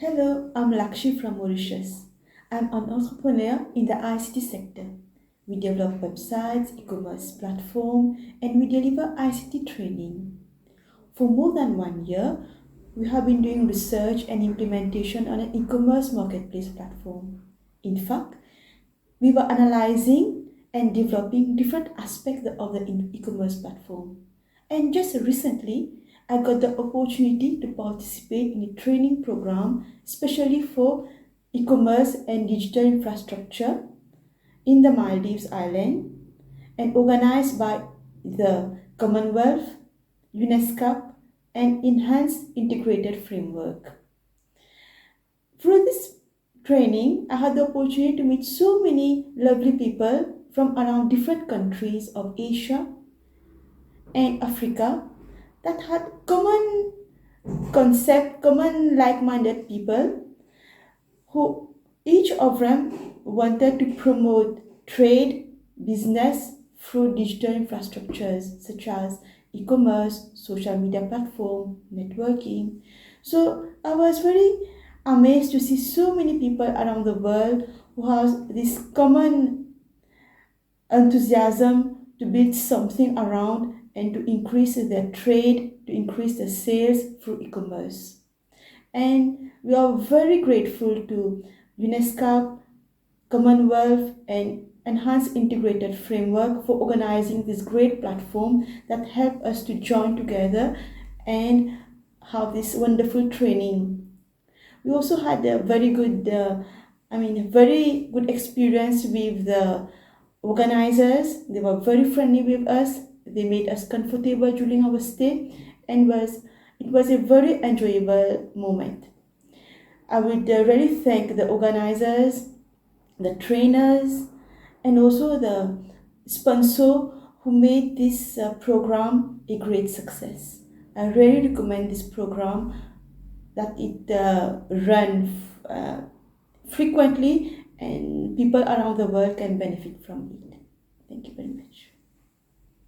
Hello, I'm Lakshi from Mauritius. I'm an entrepreneur in the ICT sector. We develop websites, e-commerce platform, and we deliver ICT training. For more than 1 year, we have been doing research and implementation on an e-commerce marketplace platform. In fact, we were analyzing and developing different aspects of the e-commerce platform. And just recently, I got the opportunity to participate in a training program, especially for e-commerce and digital infrastructure in the Maldives island and organized by the Commonwealth, UNESCO, and Enhanced Integrated Framework. Through this training, I had the opportunity to meet so many lovely people from around different countries of Asia and Africa that had common concept, common like-minded people who each of them wanted to promote trade, business through digital infrastructures such as e-commerce, social media platform, networking. So I was very amazed to see so many people around the world who have this common enthusiasm to build something around and to increase their trade, to increase their sales through e-commerce. And we are very grateful to UNESCO, Commonwealth, and Enhanced Integrated Framework for organizing this great platform that helped us to join together and have this wonderful training. We also had a very good experience with the organizers. They were very friendly with us. They made us comfortable during our stay, and it was a very enjoyable moment. I would really thank the organizers, the trainers, and also the sponsor who made this program a great success. I really recommend this program that it run frequently and people around the world can benefit from it. Thank you very much.